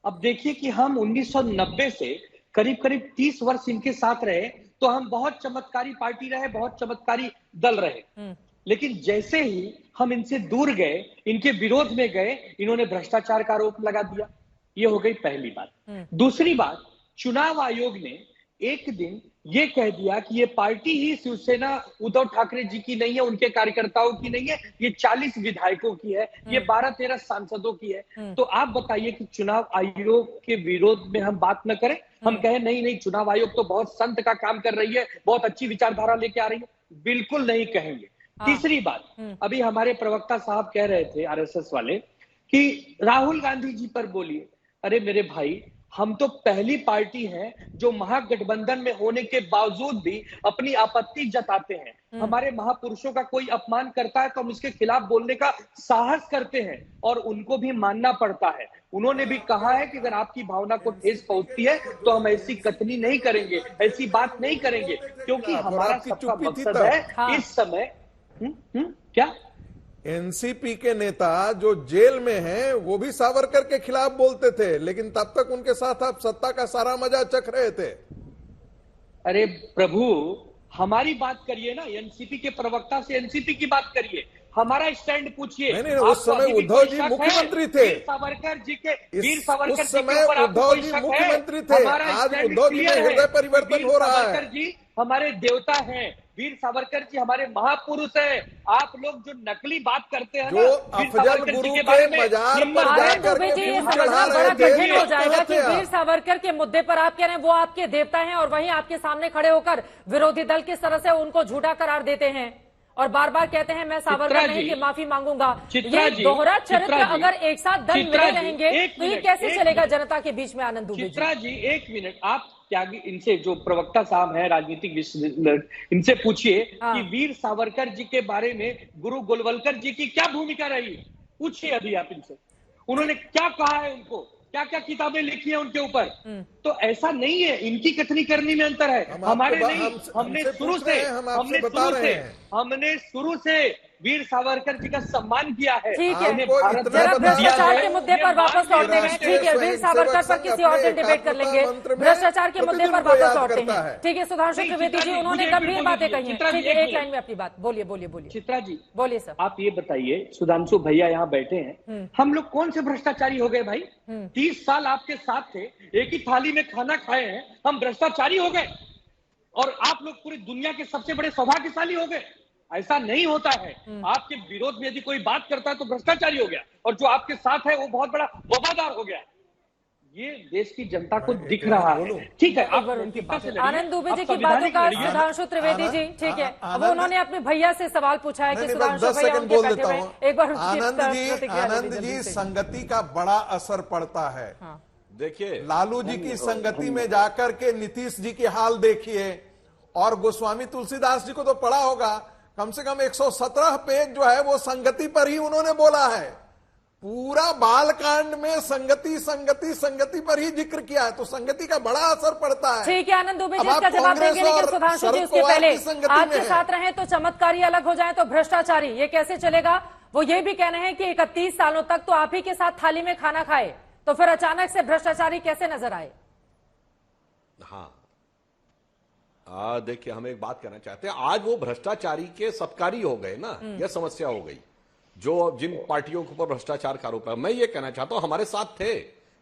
अब देखिए कि हम 1990 से करीब करीब 30 वर्ष इनके साथ रहे, तो हम बहुत चमत्कारी पार्टी रहे, बहुत चमत्कारी दल रहे। लेकिन जैसे ही हम इनसे दूर गए, इनके विरोध में गए, इन्होंने भ्रष्टाचार का आरोप लगा दिया। ये हो गई पहली बात। दूसरी बात, चुनाव आयोग ने एक दिन ये कह दिया कि ये पार्टी ही शिवसेना उद्धव ठाकरे जी की नहीं है, उनके कार्यकर्ताओं की नहीं है, ये 40 विधायकों की है, ये 12-13 सांसदों की है। तो आप बताइए कि चुनाव आयोग के विरोध में हम बात न करें, हम कहें नहीं नहीं चुनाव आयोग तो बहुत संत का काम कर रही है, बहुत अच्छी विचारधारा लेके आ रही है, बिल्कुल नहीं कहेंगे। तीसरी बात, अभी हमारे प्रवक्ता साहब कह रहे थे आरएसएस वाले कि राहुल गांधी जी पर बोलिए। अरे मेरे भाई, हम तो पहली पार्टी है जो महागठबंधन में होने के बावजूद भी अपनी आपत्ति जताते हैं। हमारे महापुरुषों का कोई अपमान करता है तो हम इसके खिलाफ बोलने का साहस करते हैं और उनको भी मानना पड़ता है। उन्होंने भी कहा है कि अगर आपकी भावना को ठेस पहुंचती है तो हम ऐसी कथनी नहीं करेंगे, ऐसी बात नहीं करेंगे, क्योंकि हमारा सबका मकसद है इस समय क्या एनसीपी के नेता जो जेल में हैं वो भी सावरकर के खिलाफ बोलते थे, लेकिन तब तक उनके साथ आप सत्ता का सारा मजा चख रहे थे। अरे प्रभु, हमारी बात करिए ना, एनसीपी के प्रवक्ता से एनसीपी की बात करिए, हमारा स्टैंड पूछिए। नहीं, उस समय उद्धव जी मुख्यमंत्री थे। वीर सावरकर जी के उस समय उद्धव जी मुख्यमंत्री थे। आज उद्धव जी में हृदय परिवर्तन हो रहा है। जी हमारे देवता हैं, वीर सावरकर जी हमारे महापुरुष हैं। आप लोग जो नकली बात करते हैं, जो अफजल गुरु के मजार पर जाकर के ये समझना बड़ा कठिन हो जाएगा कि वीर सावरकर के मुद्दे पर आप कह रहे हैं वो आपके देवता हैं और वहीं आपके सामने खड़े होकर विरोधी दल किस तरह से उनको झूठा करार देते हैं और बार बार कहते हैं मैं सावरकर नहीं कि माफी मांगूंगा। ये दोहरा चरित्र अगर एक साथ दल मिले रहेंगे तो ये कैसे चलेगा जनता के बीच में? आनंद दुबे चित्रा जी, एक मिनट, आप त्यागी इनसे, जो प्रवक्ता साहब हैं राजनीतिक विश्लेषक, इनसे पूछिए कि वीर सावरकर जी के बारे में गुरु गोलवलकर जी की क्या भूमिका रही, पूछिए अभी आप इनसे, उन्होंने क्या कहा है, उनको क्या क्या किताबें लिखी है उनके ऊपर। तो ऐसा नहीं है, इनकी कथनी करनी में अंतर है, हमारे नहीं। हमने शुरू से वीर सावरकर जी का सम्मान किया है। ठीक है, जरा भ्रष्टाचार के मुद्दे पर वापस लौटते हैं। ठीक है, वीर सावरकर पर किसी और दिन डिबेट कर लेंगे, भ्रष्टाचार के मुद्दे पर वापस लौटते हैं। ठीक है, सुधांशु त्रिवेदी जी, उन्होंने गंभीर बातें कही हैं। ठीक है, एक लाइन में अपनी बात बोलिए। बोलिए चित्रा जी, बोलिए सर। आप ये बताइए, सुधांशु भैया यहाँ बैठे हैं, हम लोग कौन से भ्रष्टाचारी हो गए भाई? 30 साल आपके साथ थे, एक ही थाली में खाना खाए हैं, हम भ्रष्टाचारी हो गए और आप लोग पूरी दुनिया के सबसे बड़े सौभाग्यशाली हो गए? ऐसा नहीं होता है। आपके विरोध में यदि कोई बात करता है तो भ्रष्टाचारी हो गया और जो आपके साथ है वो बहुत बड़ा वफादार हो गया। ये देश की जनता को दिख रहा है। ठीक है, आप आनंद दुबे जी की बातों का सुधांशु त्रिवेदी जी, ठीक है, अब उन्होंने अपने भैया से सवाल पूछा है कि सुधांशु भैया उनके बैठे हुए, एक बार आनंद जी, संगति का बड़ा असर पड़ता है। देखिए, लालू जी की संगति में जाकर के नीतीश जी की हाल देखिए, और गोस्वामी तुलसीदास जी को तो पढ़ा होगा, कम से कम 117 पेज जो है वो संगति पर ही उन्होंने बोला है। पूरा बालकांड में संगति पर ही जिक्र किया है, तो संगति का बड़ा असर पड़ता है। ठीक है, आनंद दुबे जी इसका जवाब देंगे, लेकिन सुधांशु जी उसके पहले आपके साथ रहे तो चमत्कारी अलग हो जाए तो भ्रष्टाचारी, ये कैसे चलेगा? वो ये भी कहना है कि 31 सालों तक तो आप ही के साथ थाली में खाना खाए, तो फिर अचानक से भ्रष्टाचारी कैसे नजर आए? हाँ, देखिए, हम एक बात कहना चाहते हैं, आज वो भ्रष्टाचारी के सत्कारी हो गए ना, यह समस्या हो गई। जो जिन पार्टियों के ऊपर भ्रष्टाचार का आरोप है, मैं ये कहना चाहता हूं हमारे साथ थे।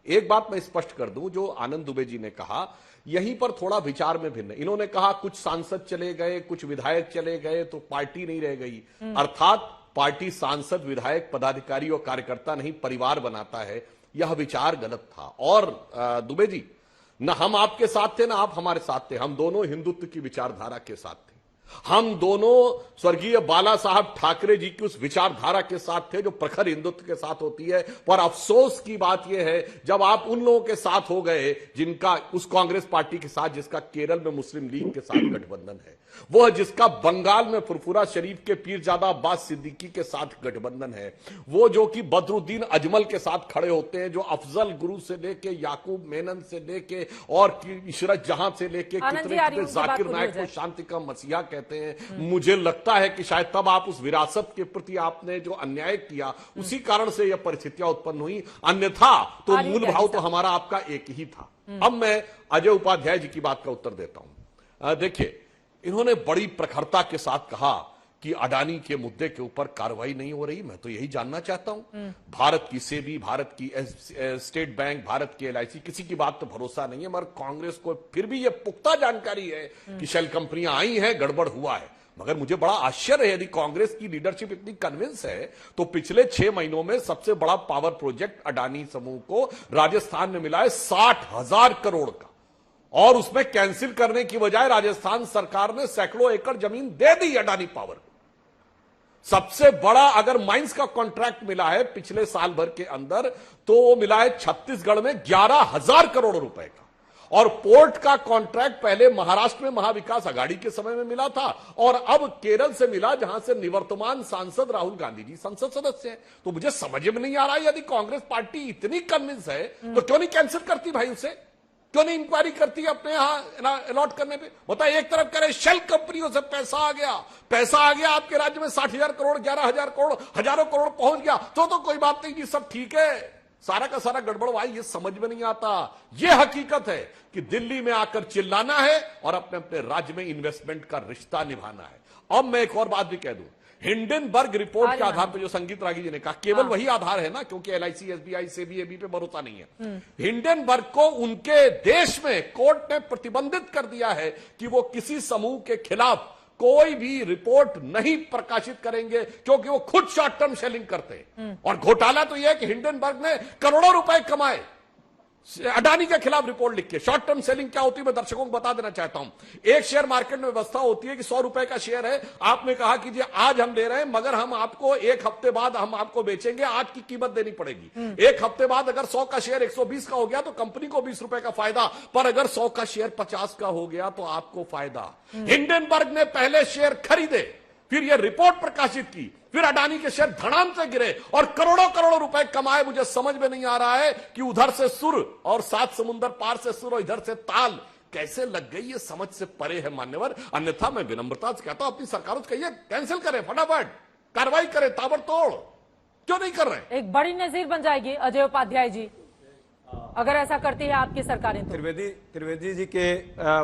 एक बात मैं स्पष्ट कर दूं, जो आनंद दुबे जी ने कहा, यहीं पर थोड़ा विचार में भिन्न। इन्होंने कहा कुछ सांसद चले गए, कुछ विधायक चले गए तो पार्टी नहीं रह गई, अर्थात पार्टी सांसद, विधायक, पदाधिकारी और कार्यकर्ता नहीं, परिवार बनाता है। यह विचार गलत था। और दुबे जी, न हम आपके साथ थे, ना आप हमारे साथ थे, हम दोनों हिंदुत्व की विचारधारा के साथ थे। हम दोनों स्वर्गीय बाला साहब ठाकरे जी की उस विचारधारा के साथ थे जो प्रखर हिंदुत्व के साथ होती है। पर अफसोस की बात यह है, जब आप उन लोगों के साथ हो गए जिनका, उस कांग्रेस पार्टी के साथ जिसका केरल में मुस्लिम लीग के साथ गठबंधन है, वह जिसका बंगाल में फुरफुरा शरीफ के पीरजादा अब्बास सिद्दीकी के साथ गठबंधन है, वो जो कि बदरुद्दीन अजमल के साथ खड़े होते हैं, जो अफजल गुरु से लेके याकूब मेनन से लेके और इशरत जहां से लेके कितने जाकिर नायक को शांति का मसीहा कहते हैं। मुझे लगता है कि शायद तब आप उस विरासत के प्रति आपने जो अन्याय किया, उसी कारण से यह परिस्थितियां उत्पन्न हुई, अन्यथा तो मूल भाव तो हमारा आपका एक ही था। अब मैं अजय उपाध्याय जी की बात का उत्तर देता हूं। देखिए, इन्होंने बड़ी प्रखरता के साथ कहा कि अडानी के मुद्दे के ऊपर कार्रवाई नहीं हो रही? मैं तो यही जानना चाहता हूं। भारत की सेबी, भारत की स्टेट बैंक, भारत की LIC, किसी की बात तो भरोसा नहीं है, मगर कांग्रेस को फिर भी यह पुख्ता जानकारी है कि शेल कंपनियां आई हैं, गड़बड़ हुआ है। मगर मुझे बड़ा आश्चर्य है, यदि कांग्रेस की लीडरशिप इतनी कन्विंस है तो पिछले 6 महीनों में सबसे बड़ा पावर प्रोजेक्ट अडानी समूह को राजस्थान में मिला है 60,000 करोड़ का, और उसमें कैंसिल करने की बजाय राजस्थान सरकार ने सैकड़ों एकड़ जमीन दे दी अडानी पावर को। सबसे बड़ा अगर माइंस का कॉन्ट्रैक्ट मिला है पिछले साल भर के अंदर तो वो मिला है छत्तीसगढ़ में 11,000 करोड़ रुपए का, और पोर्ट का कॉन्ट्रैक्ट पहले महाराष्ट्र में महाविकास आघाड़ी के समय में मिला था और अब केरल से मिला, जहां से निवर्तमान सांसद राहुल गांधी जी संसद सदस्य हैं। तो मुझे समझ में नहीं आ रहा है, यदि कांग्रेस पार्टी इतनी कन्विंस है तो क्यों नहीं कैंसिल करती भाई उसे? क्यों नहीं इंक्वायरी करती अपने यहां अलॉट करने पे? बताइए, एक तरफ कह रहे शेल कंपनियों से पैसा आ गया आपके राज्य में 60,000 करोड़, 11,000 करोड़, हजारों करोड़ पहुंच गया, तो कोई बात नहीं जी, सब ठीक है। सारा का सारा गड़बड़ भाई, ये समझ में नहीं आता। ये हकीकत है कि दिल्ली में आकर चिल्लाना है और अपने अपने राज्य में इन्वेस्टमेंट का रिश्ता निभाना है। अब मैं एक और बात भी कह दूं, हिंडनबर्ग रिपोर्ट के आधार पर जो संगीत रागी जी ने कहा, केवल वही आधार है ना, क्योंकि LIC, SBI, SEBI पे भरोसा नहीं है। हिंडनबर्ग को उनके देश में कोर्ट ने प्रतिबंधित कर दिया है कि वो किसी समूह के खिलाफ कोई भी रिपोर्ट नहीं प्रकाशित करेंगे, क्योंकि वो खुद शॉर्ट टर्म सेलिंग करते हैं। और घोटाला तो यह है कि हिंडनबर्ग ने करोड़ों रुपए कमाए अडानी के खिलाफ रिपोर्ट लिख के। शॉर्ट टर्म सेलिंग क्या होती है मैं दर्शकों को बता देना चाहता हूं। एक शेयर मार्केट में व्यवस्था होती है कि 100 रुपए का शेयर है, आपने कहा कि जी आज हम दे रहे हैं, मगर हम आपको 1 हफ्ते बाद हम आपको बेचेंगे, आज की कीमत देनी पड़ेगी। 1 हफ्ते बाद अगर 100 का शेयर 120 का हो गया तो कंपनी को 20 रुपए का फायदा, पर अगर 100 का शेयर 50 का हो गया तो आपको फायदा। हिंडनबर्ग ने पहले शेयर खरीदे, फिर यह रिपोर्ट प्रकाशित की, फिर अडानी के शेयर धड़ाम से गिरे और करोड़ों करोड़ों रुपए कमाए। मुझे समझ में नहीं आ रहा है कि उधर से सुर और 7 समुंदर पार से सुर और इधर से ताल कैसे लग गई, ये समझ से परे है मान्यवर। अन्यथा मैं विनम्रता से कहता हूं, अपनी सरकारों से कहिए कैंसिल करें, फटाफट कार्रवाई करें, ताबड़तोड़। क्यों नहीं कर रहे? एक बड़ी नजीर बन जाएगी अजय उपाध्याय जी अगर ऐसा करती है आपकी सरकारें। तो त्रिवेदी जी के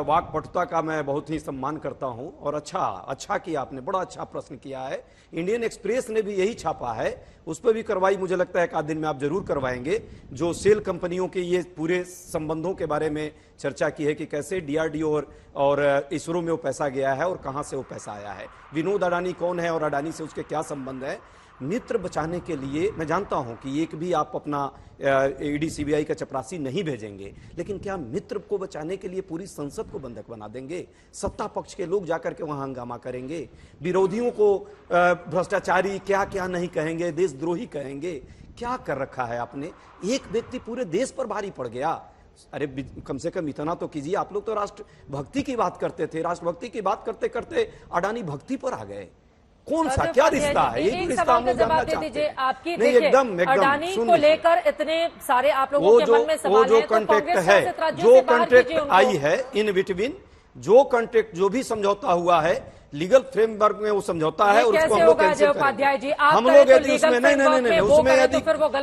वाकपटुता का मैं बहुत ही सम्मान करता हूं, और अच्छा किया आपने, बड़ा अच्छा प्रश्न किया है। इंडियन एक्सप्रेस ने भी यही छापा है, उस पर भी कार्रवाई मुझे लगता है एक आध दिन में आप जरूर करवाएंगे। जो सेल कंपनियों के ये पूरे संबंधों के बारे में चर्चा की है कि कैसे DRDO और इसरो में वो पैसा गया है और कहां से वो पैसा आया है, विनोद अडानी कौन है और अडानी से उसके क्या संबंध है। मित्र बचाने के लिए मैं जानता हूं कि एक भी आप अपना ED CBI का चपरासी नहीं भेजेंगे, लेकिन क्या मित्र को बचाने के लिए पूरी संसद को बंधक बना देंगे? सत्ता पक्ष के लोग जाकर के वहां हंगामा करेंगे, विरोधियों को भ्रष्टाचारी क्या क्या नहीं कहेंगे, देशद्रोही कहेंगे। क्या कर रखा है आपने? एक व्यक्ति पूरे देश पर भारी पड़ गया। अरे कम से कम इतना तो कीजिए। आप लोग तो राष्ट्र भक्ति की बात करते थे, राष्ट्रभक्ति की बात करते करते अडानी भक्ति पर आ गए। कौन सा क्या रिश्ता है? एक सवाल का जवाब दे दीजिए। आपकी एकदम अडानी को लेकर इतने सारे आप लोगों के मन में सवाल है, जो कॉन्ट्रैक्ट है, जो कॉन्ट्रैक्ट आई है इन बिटवीन, जो कॉन्ट्रैक्ट जो भी समझौता हुआ है लीगल फ्रेमवर्क में वो समझौता है और उसको हम लोग कैंसिल करेंगे। हम लोग यदि उसमें नहीं उसमें यदि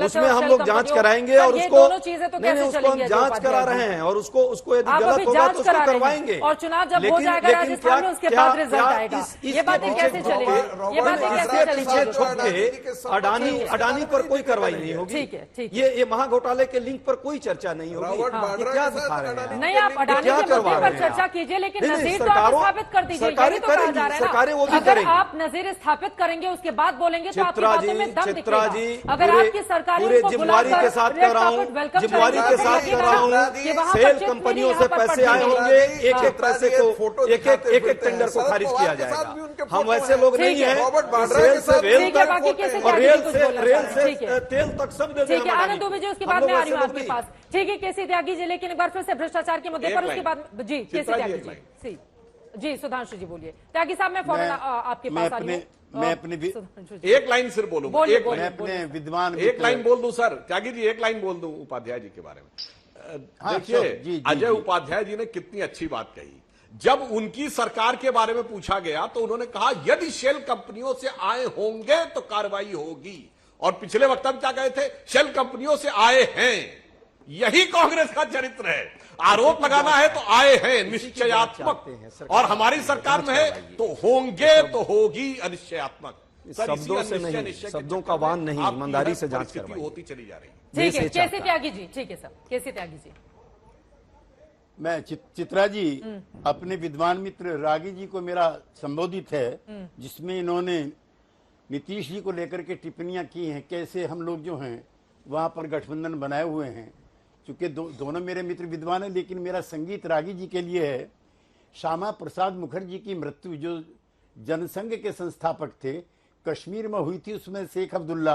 उसमें हम लोग जांच कराएंगे और उसको उसको हम जांच करा रहे हैं और उसको यदि गलत होगा तो उसको करवाएंगे। और चुनाव जब हो जाएगा राजस्थान में उसके बाद रिजल्ट आएगा। ये बातें कैसे चलेगी? ये बातें कैसे चलेगी? छोड़ के अडानी पर कोई कार्रवाई नहीं होगी। ये महाघोटाले के लिंक पर कोई चर्चा नहीं होगी। क्या दिखा रहे हैं? नहीं, आप अडानी के मुद्दे पर चर्चा कीजिए, लेकिन नजीर तो आप स्थापित कर दीजिए। सरकारें वो भी अगर आप नजीर स्थापित करेंगे उसके बाद बोलेंगे तो आपकी बातों में दम दिखेगा। अगर आपकी सरकार जिम्मेवारी के साथ कर रहा हूँ, जिम्मेवारी के साथ कर रहा हूँ। सेल कंपनियों से पैसे आए होंगे, एक एक पैसे को एक एक टेंडर को खारिज किया जाएगा। हम वैसे लोग नहीं है। सेल से रेल तक और रेल से तेल तक सब दे देंगे। आनंद दुबे जी, उसके बाद में आ रही हूँ आपके पास। ठीक है केसी त्यागी जी, लेकिन एक बार फिर से भ्रष्टाचार के मुद्दे पर उसके बाद जी केसी त्यागी जी सुधांशु जी बोलिए। त्यागी साहब मैं फौरन आपके पास आ रही हूँ। मैं अपनी एक लाइन सिर्फ बोलूंगा, अपने विद्वान एक लाइन बोल दूं सर, त्यागी जी एक लाइन बोल दूं उपाध्याय जी के बारे में। देखिए अजय उपाध्याय जी ने कितनी अच्छी बात कही। जब उनकी सरकार के बारे में पूछा गया तो उन्होंने कहा यदि शेल कंपनियों से आए होंगे तो कार्रवाई होगी, और पिछले वक्त हम क्या कहे थे? शेल कंपनियों से आए हैं। यही कांग्रेस का चरित्र है। आरोप लगाना है तो आए हैं निश्चयात्मक, और हमारी सरकार में है तो होंगे, तो होगी अनिश्चयात्मक। शब्दों से नहीं, शब्दों का वाहन नहीं, ईमानदारी से जांच करवाई होती चली जा रही है। ठीक है, केसी त्यागी जी। ठीक है सर, केसी त्यागी जी। मैं चित्रा जी, अपने विद्वान मित्र रागी जी को मेरा संबोधित है, जिसमें इन्होंने नीतीश जी को लेकर के टिप्पणियां की हैं, कैसे हम लोग जो हैं वहां पर गठबंधन बनाए हुए हैं। चूंकि दोनों मेरे मित्र विद्वान हैं, लेकिन मेरा संगीत रागी जी के लिए है। श्यामा प्रसाद मुखर्जी की मृत्यु, जो जनसंघ के संस्थापक थे, कश्मीर में हुई थी, उसमें शेख अब्दुल्ला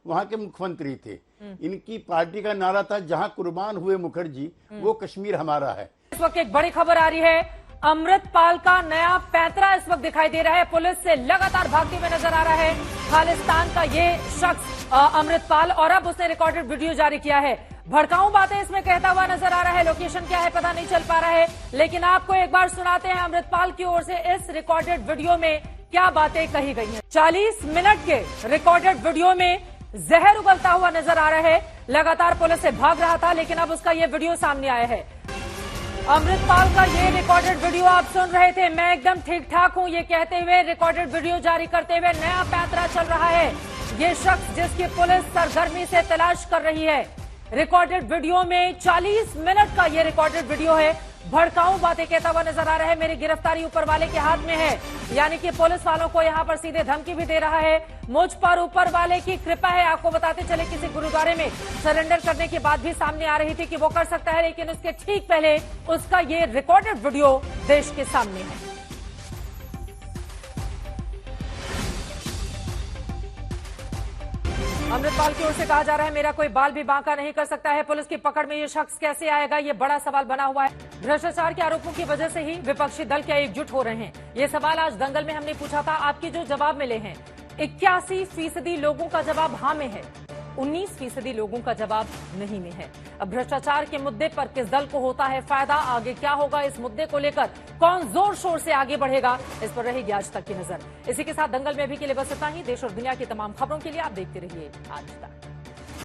वहां के मुख्यमंत्री थे। इनकी पार्टी का नारा था, जहां कुर्बान हुए मुखर्जी वो कश्मीर हमारा है। इस वक्त एक बड़ी खबर आ रही है, अमृतपाल का नया पैंतरा इस वक्त दिखाई दे रहा है। पुलिस से लगातार भागते हुए नजर आ रहा है खालिस्तान का ये शख्स अमृतपाल, और अब उसने रिकॉर्डेड वीडियो जारी किया है। भड़काऊ बातें इसमें कहता हुआ नजर आ रहा है। लोकेशन क्या है पता नहीं चल पा रहा है, लेकिन आपको एक बार सुनाते हैं अमृतपाल की ओर से इस रिकॉर्डेड वीडियो में क्या बातें कही गई हैं। 40 मिनट के रिकॉर्डेड वीडियो में जहर उगलता हुआ नजर आ रहा है। लगातार पुलिस से भाग रहा था, लेकिन अब उसका ये वीडियो सामने आया है। अमृतपाल का ये रिकॉर्डेड वीडियो आप सुन रहे थे। मैं एकदम ठीक ठाक हूं, ये कहते हुए रिकॉर्डेड वीडियो जारी करते हुए नया पैंतरा चल रहा है। ये शख्स जिसकी पुलिस सरगर्मी से तलाश कर रही है। रिकॉर्डेड वीडियो में 40 मिनट का ये रिकॉर्डेड वीडियो है। भड़काऊ बातें कहता हुआ नजर आ रहा है। मेरी गिरफ्तारी ऊपर वाले के हाथ में है, यानी कि पुलिस वालों को यहां पर सीधे धमकी भी दे रहा है। मुझ पर ऊपर वाले की कृपा है। आपको बताते चले, किसी गुरुद्वारे में सरेंडर करने की बात भी सामने आ रही थी कि वो कर सकता है, लेकिन उसके ठीक पहले उसका ये रिकॉर्डेड वीडियो देश के सामने है। अमृतपाल की ओर से कहा जा रहा है, मेरा कोई बाल भी बांका नहीं कर सकता है। पुलिस की पकड़ में ये शख्स कैसे आएगा, ये बड़ा सवाल बना हुआ है। भ्रष्टाचार के आरोपों की वजह से ही विपक्षी दल क्या एकजुट हो रहे हैं, ये सवाल आज दंगल में हमने पूछा था। आपके जो जवाब मिले हैं, 81% लोगों का जवाब हाँ में है, 19% लोगों का जवाब नहीं में है। अब भ्रष्टाचार के मुद्दे पर किस दल को होता है फायदा, आगे क्या होगा इस मुद्दे को लेकर, कौन जोर शोर से आगे बढ़ेगा, इस पर रहेगी आज तक की नजर। इसी के साथ दंगल में अभी के लिए बस इतना ही। देश और दुनिया की तमाम खबरों के लिए आप देखते रहिए आज तक।